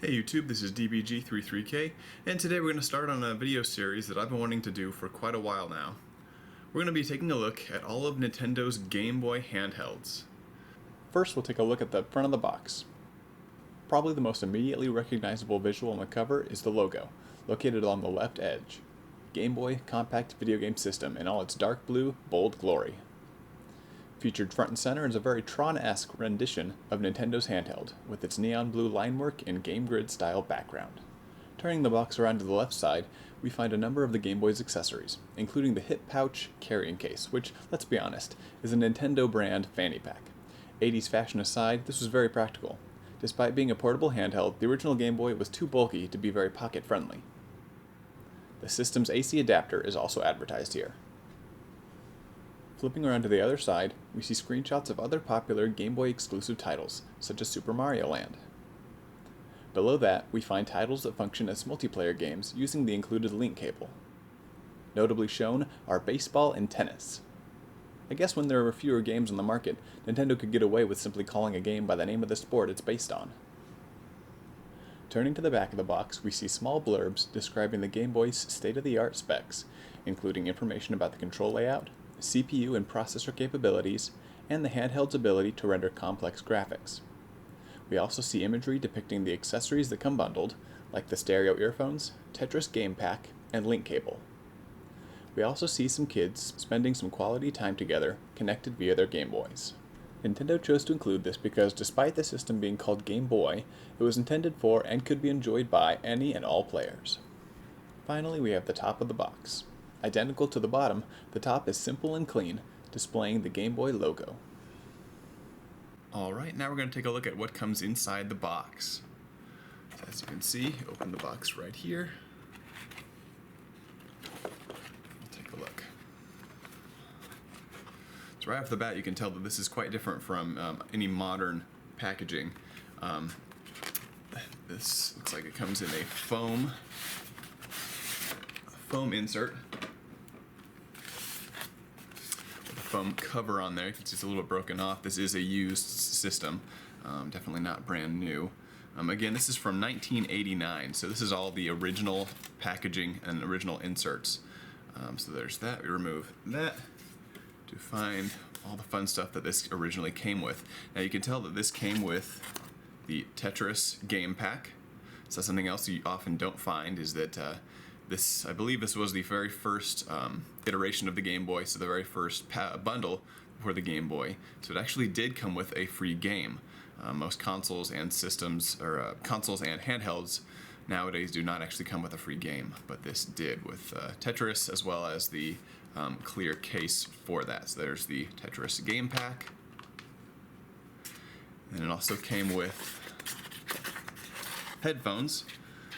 Hey YouTube, this is DBG33K, and today we're going to start on a video series that I've been wanting to do for quite a while now. We're going to be taking a look at all of Nintendo's Game Boy handhelds. First, we'll take a look at the front of the box. Probably the most immediately recognizable visual on the cover is the logo, located on the left edge. Game Boy Compact Video Game System in all its dark blue, bold glory. Featured front and center is a very Tron-esque rendition of Nintendo's handheld, with its neon blue line work and Game Grid style background. Turning the box around to the left side, we find a number of the Game Boy's accessories, including the hip pouch carrying case, which, let's be honest, is a Nintendo brand fanny pack. 80s fashion aside, this was very practical. Despite being a portable handheld, the original Game Boy was too bulky to be very pocket-friendly. The system's AC adapter is also advertised here. Flipping around to the other side, we see screenshots of other popular Game Boy exclusive titles, such as Super Mario Land. Below that, we find titles that function as multiplayer games using the included link cable. Notably shown are baseball and tennis. I guess when there are fewer games on the market, Nintendo could get away with simply calling a game by the name of the sport it's based on. Turning to the back of the box, we see small blurbs describing the Game Boy's state-of-the-art specs, including information about the control layout, CPU and processor capabilities, and the handheld's ability to render complex graphics. We also see imagery depicting the accessories that come bundled, like the stereo earphones, Tetris game pack, and link cable. We also see some kids spending some quality time together, connected via their Game Boys. Nintendo chose to include this because despite the system being called Game Boy, it was intended for and could be enjoyed by any and all players. Finally, we have the top of the box. Identical to the bottom, the top is simple and clean, displaying the Game Boy logo. Alright, now we're going to take a look at what comes inside the box. So as you can see, open the box right here. We'll take a look. So right off the bat, you can tell that this is quite different from any modern packaging. This looks like it comes in a foam insert. Foam cover on there. You can see it's a little bit broken off. This is a used system, definitely not brand new. Again, this is from 1989, so this is all the original packaging and original inserts. So there's that. We remove that to find all the fun stuff that this originally came with. Now you can tell that this came with the Tetris game pack. So something else you often don't find is that I believe this was the very first iteration of the Game Boy, so the very first bundle for the Game Boy. So it actually did come with a free game. Most consoles and systems, or consoles and handhelds nowadays do not actually come with a free game, but this did with Tetris, as well as the clear case for that. So there's the Tetris game pack. And it also came with headphones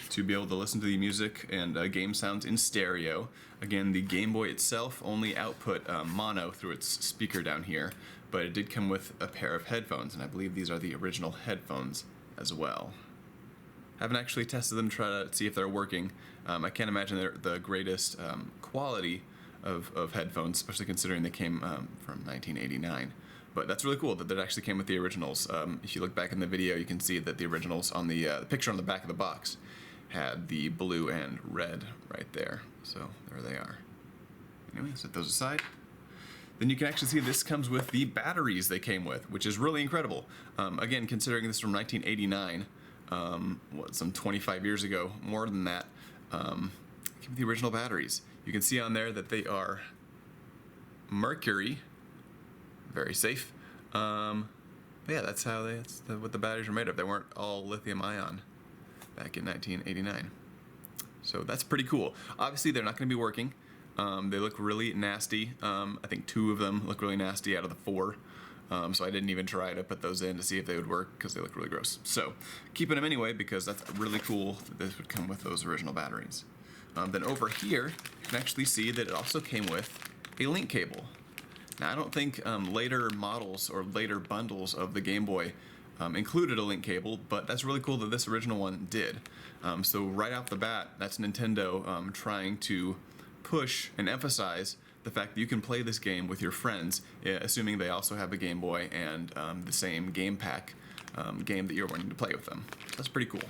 to be able to listen to the music and game sounds in stereo. Again, the Game Boy itself only output mono through its speaker down here, but it did come with a pair of headphones, and I believe these are the original headphones as well. Haven't actually tested them to try to see if they're working. I can't imagine they're the greatest quality of headphones, especially considering they came from 1989. But that's really cool that it actually came with the originals. If you look back in the video, you can see that the originals on the picture on the back of the box had the blue and red right there. So there they are. Anyway, set those aside. Then you can actually see this comes with the batteries they came with, which is really incredible. Again, considering this from 1989, some 25 years ago, more than that, came with the original batteries. You can see on there that they are mercury, very safe. But yeah, that's what the batteries are made of. They weren't all lithium ion back in 1989. So that's pretty cool. Obviously, they're not going to be working. They look really nasty. I think 2 of them look really nasty out of the 4. So I didn't even try to put those in to see if they would work because they look really gross. So keeping them anyway because that's really cool that this would come with those original batteries. Then over here, you can actually see that it also came with a link cable. Now I don't think later models or later bundles of the Game Boy included a link cable, but that's really cool that this original one did. So right off the bat, that's Nintendo trying to push and emphasize the fact that you can play this game with your friends, assuming they also have a Game Boy and the same game pack game that you're wanting to play with them. That's pretty cool.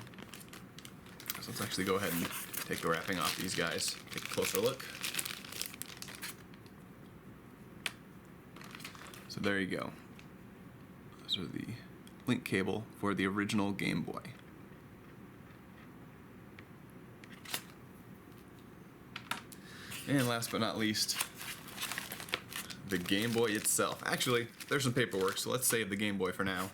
So let's actually go ahead and take the wrapping off these guys, take a closer look. So there you go. Those are the link cable for the original Game Boy. And last but not least, the Game Boy itself. Actually, there's some paperwork, so let's save the Game Boy for now.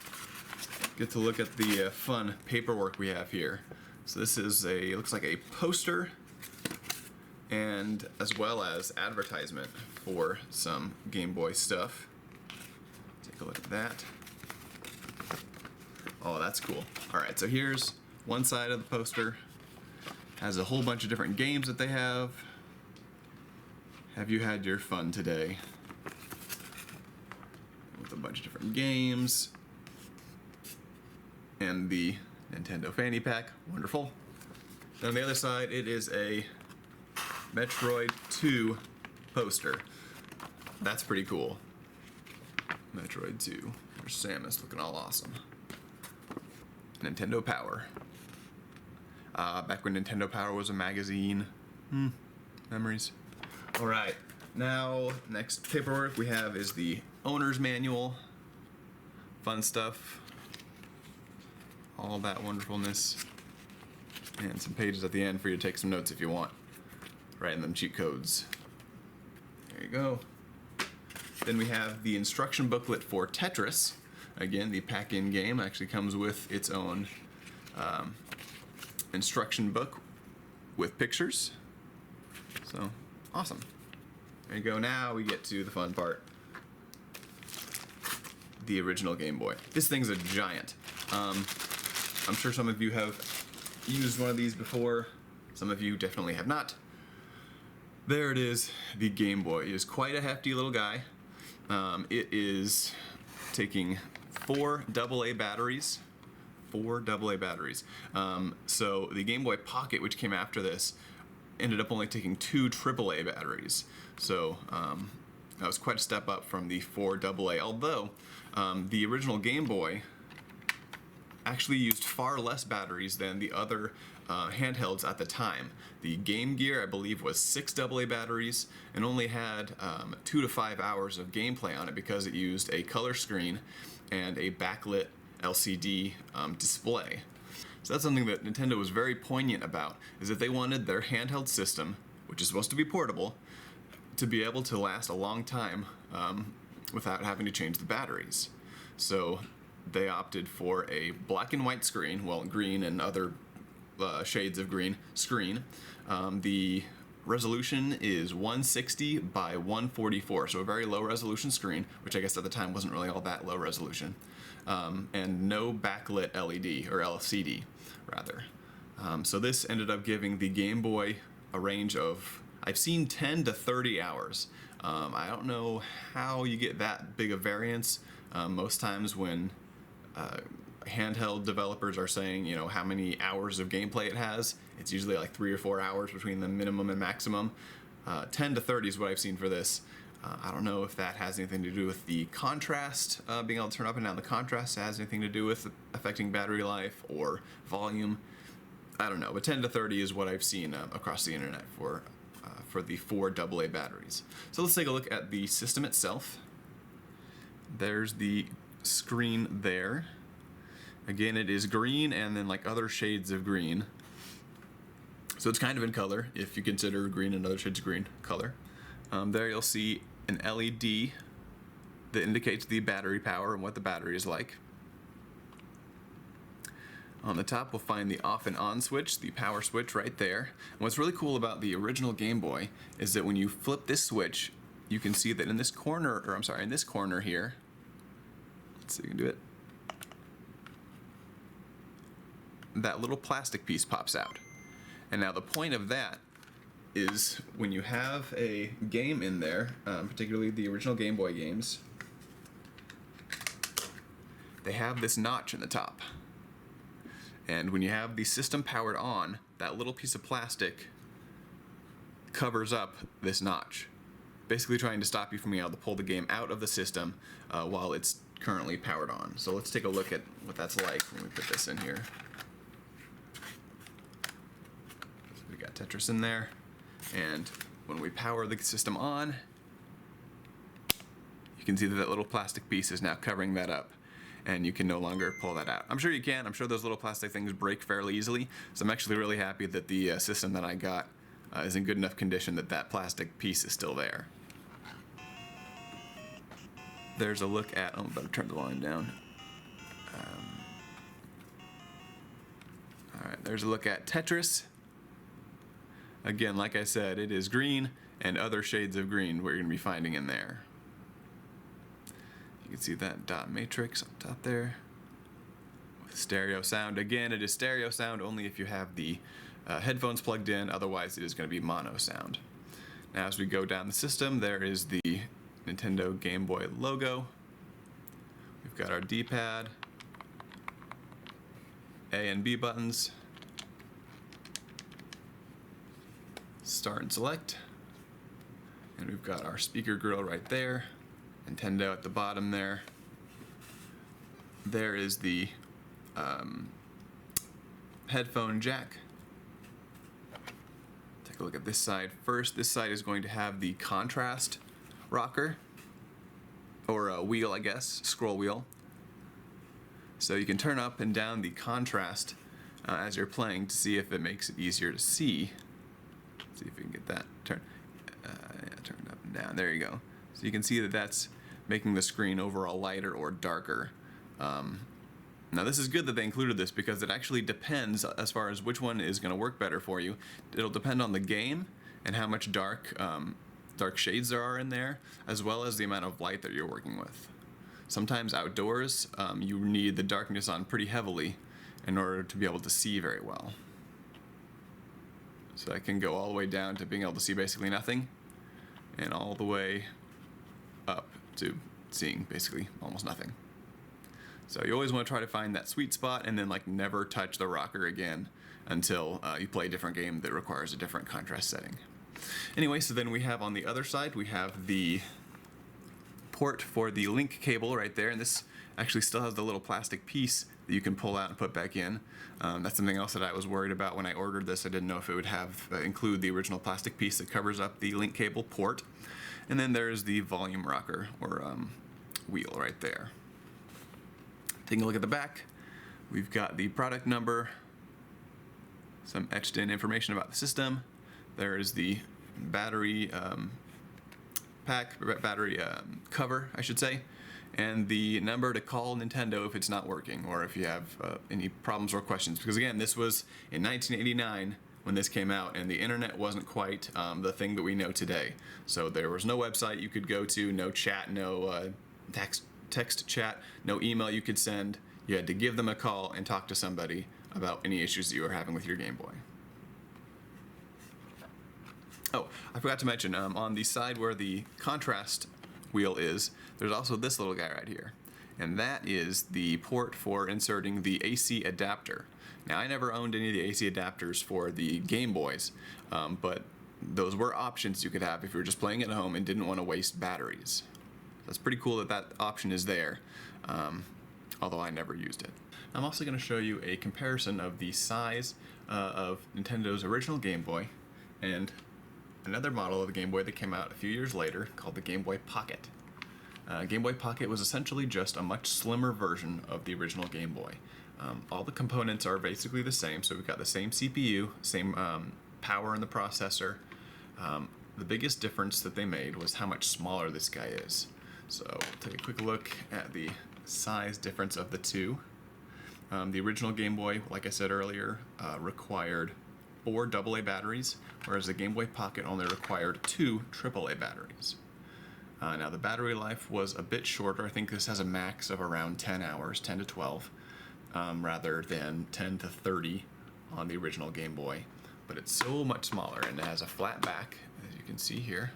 Get to look at the fun paperwork we have here. So this is looks like a poster, and as well as advertisement for some Game Boy stuff. Take a look at that. Oh, that's cool. Alright, so here's one side of the poster. Has a whole bunch of different games that they have. Have you had your fun today? With a bunch of different games. And the Nintendo Fanny Pack. Wonderful. Then on the other side, it is a Metroid 2 poster. That's pretty cool. Metroid 2. There's Samus looking all awesome. Nintendo Power. Back when Nintendo Power was a magazine. Memories. Alright, now next paperwork we have is the owner's manual. Fun stuff. All that wonderfulness. And some pages at the end for you to take some notes if you want. Write in them cheat codes. There you go. Then we have the instruction booklet for Tetris. Again, the pack-in game actually comes with its own instruction book with pictures. So, awesome. There you go. Now we get to the fun part. The original Game Boy. This thing's a giant. I'm sure some of you have used one of these before. Some of you definitely have not. There it is, the Game Boy. It is quite a hefty little guy. It is taking 4 AA batteries. 4 AA batteries. So the Game Boy Pocket, which came after this, ended up only taking 2 AAA batteries. So that was quite a step up from the 4 AA. Although the original Game Boy actually used far less batteries than the other handhelds at the time. The Game Gear, I believe, was 6 AA batteries and only had 2 to 5 hours of gameplay on it because it used a color screen and a backlit LCD display. So that's something that Nintendo was very poignant about, is that they wanted their handheld system, which is supposed to be portable, to be able to last a long time without having to change the batteries. So they opted for a black and white screen, well, green and other shades of green screen. The resolution is 160 by 144, so a very low resolution screen, which I guess at the time wasn't really all that low resolution. And no backlit LED, or LCD, rather. So this ended up giving the Game Boy a range of, I've seen 10 to 30 hours. I don't know how you get that big a variance. Most times when handheld developers are saying, you know, how many hours of gameplay it has, it's usually like 3 or 4 hours between the minimum and maximum. 10 to 30 is what I've seen for this. I don't know if that has anything to do with the contrast, being able to turn up and down the contrast has anything to do with affecting battery life or volume. I don't know, but 10 to 30 is what I've seen across the internet for the 4 AA batteries. So let's take a look at the system itself. There's the screen there. Again, it is green and then like other shades of green. So it's kind of in color, if you consider green and other shades of green color. There you'll see an LED that indicates the battery power and what the battery is like. On the top, we'll find the off and on switch, the power switch right there. And what's really cool about the original Game Boy is that when you flip this switch, you can see that in this corner, or I'm sorry, in this corner here, let's see if we can do it, that little plastic piece pops out. And now the point of that is when you have a game in there, particularly the original Game Boy games, they have this notch in the top. And when you have the system powered on, that little piece of plastic covers up this notch, basically trying to stop you from being able to pull the game out of the system while it's currently powered on. So let's take a look at what that's like when we put this in here. got Tetris in there, and when we power the system on, you can see that that little plastic piece is now covering that up, and you can no longer pull that out. I'm sure you can. I'm sure those little plastic things break fairly easily, so I'm actually really happy that the system that I got is in good enough condition that that plastic piece is still there. There's a look at, oh, better turn the volume down. Alright, there's a look at Tetris. Again, like I said, it is green, and other shades of green we're going to be finding in there. You can see that dot matrix up top there. With stereo sound. Again, it is stereo sound only if you have the headphones plugged in, otherwise it is going to be mono sound. Now as we go down the system, there is the Nintendo Game Boy logo. We've got our D-pad, A and B buttons, start and select, and we've got our speaker grill right there, Nintendo at the bottom there. There is the headphone jack. Take a look at this side first. This side is going to have the contrast rocker, or a wheel, I guess, scroll wheel. So you can turn up and down the contrast as you're playing to see if it makes it easier to see. Let's see if we can get that turn up and down. There you go. So you can see that that's making the screen overall lighter or darker. Now this is good that they included this because it actually depends as far as which one is going to work better for you. It'll depend on the game and how much dark shades there are in there, as well as the amount of light that you're working with. Sometimes outdoors, you need the darkness on pretty heavily in order to be able to see very well. So I can go all the way down to being able to see basically nothing, and all the way up to seeing basically almost nothing. So you always want to try to find that sweet spot and then like never touch the rocker again until you play a different game that requires a different contrast setting. Anyway, so then we have on the other side, we have the port for the link cable right there, and this actually still has the little plastic piece that you can pull out and put back in. That's something else that I was worried about when I ordered this. I didn't know if it would have include the original plastic piece that covers up the link cable port. And then there's the volume rocker, or wheel right there. Taking a look at the back, we've got the product number, some etched in information about the system. There's the battery battery cover, I should say, and the number to call Nintendo if it's not working, or if you have any problems or questions. Because again, this was in 1989 when this came out, and the internet wasn't quite the thing that we know today. So there was no website you could go to, no chat, no text chat, no email you could send. You had to give them a call and talk to somebody about any issues that you were having with your Game Boy. Oh, I forgot to mention, on the side where the contrast wheel is, there's also this little guy right here. And that is the port for inserting the AC adapter. Now, I never owned any of the AC adapters for the Game Boys, but those were options you could have if you were just playing at home and didn't want to waste batteries. That's pretty cool that that option is there, although I never used it. I'm also going to show you a comparison of the size of Nintendo's original Game Boy and another model of the Game Boy that came out a few years later called the Game Boy Pocket. Game Boy Pocket was essentially just a much slimmer version of the original Game Boy. All the components are basically the same, so we've got the same CPU, same power in the processor. The biggest difference that they made was how much smaller this guy is. So take a quick look at the size difference of the two. The original Game Boy, like I said earlier, required 4 AA batteries, whereas the Game Boy Pocket only required 2 AAA batteries. Now the battery life was a bit shorter. I think this has a max of around 10 hours, 10 to 12, rather than 10 to 30 on the original Game Boy. But it's so much smaller, and it has a flat back, as you can see here.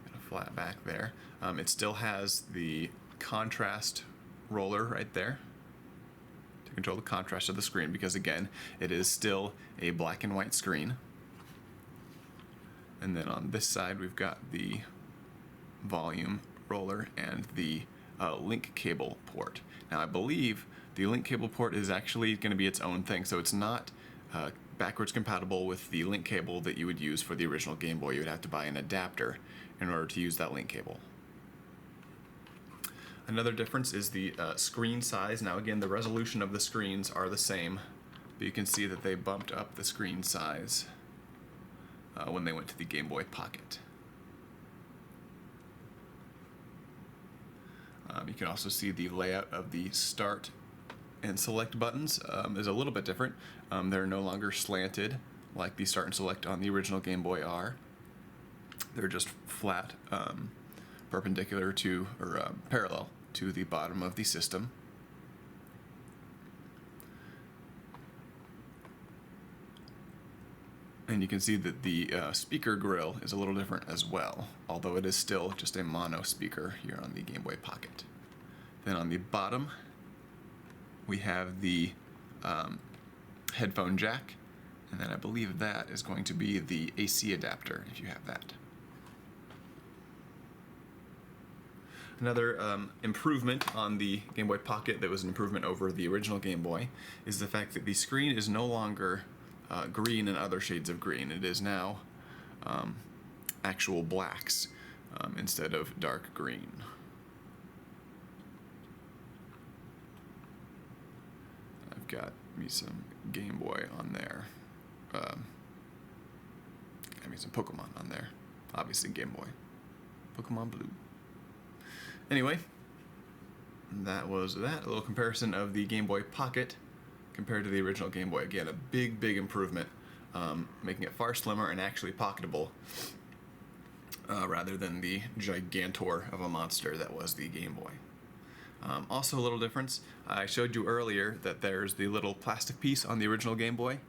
Got a flat back there. It still has the contrast roller right there to control the contrast of the screen, because again, it is still a black and white screen. And then on this side, we've got the volume roller and the link cable port. Now I believe the link cable port is actually going to be its own thing, so it's not backwards compatible with the link cable that you would use for the original Game Boy. You would have to buy an adapter in order to use that link cable. Another difference is the screen size. Now again, the resolution of the screens are the same, but you can see that they bumped up the screen size when they went to the Game Boy Pocket. You can also see the layout of the start and select buttons is a little bit different. They're no longer slanted like the start and select on the original Game Boy are. They're just flat, perpendicular to, or parallel to the bottom of the system. And you can see that the speaker grill is a little different as well, although it is still just a mono speaker here on the Game Boy Pocket. Then on the bottom, we have the headphone jack, and then I believe that is going to be the AC adapter, if you have that. Another improvement on the Game Boy Pocket that was an improvement over the original Game Boy is the fact that the screen is no longer green and other shades of green. It is now actual blacks instead of dark green. I've got me some Game Boy on there. Got me some Pokemon on there. Obviously Game Boy. Pokemon Blue. Anyway, that was that. A little comparison of the Game Boy Pocket compared to the original Game Boy. Again, a big, big improvement, making it far slimmer and actually pocketable, rather than the gigantor of a monster that was the Game Boy. Also a little difference, I showed you earlier that there's the little plastic piece on the original Game Boy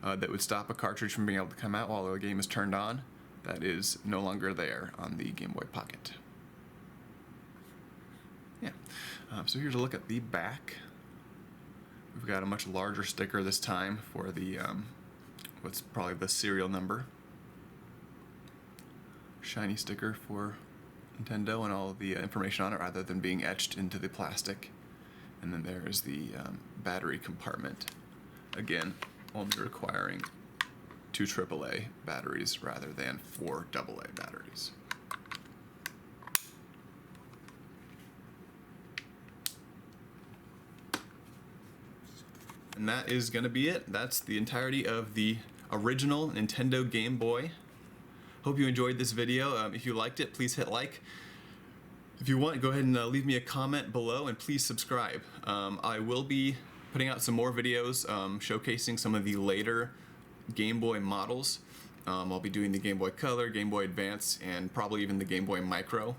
that would stop a cartridge from being able to come out while the game is turned on. That is no longer there on the Game Boy Pocket. Yeah, so here's a look at the back. We've got a much larger sticker this time for the, what's probably the serial number. Shiny sticker for Nintendo and all of the information on it rather than being etched into the plastic. And then there's the battery compartment. Again, only requiring 2 AAA batteries rather than 4 AA batteries. And that is going to be it. That's the entirety of the original Nintendo Game Boy. Hope you enjoyed this video. If you liked it, please hit like. If you want, go ahead and leave me a comment below, and please subscribe. I will be putting out some more videos showcasing some of the later Game Boy models. I'll be doing the Game Boy Color, Game Boy Advance, and probably even the Game Boy Micro.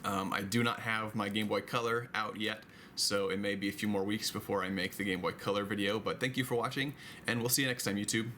I do not have my Game Boy Color out yet, so it may be a few more weeks before I make the Game Boy Color video, but thank you for watching, and we'll see you next time, YouTube.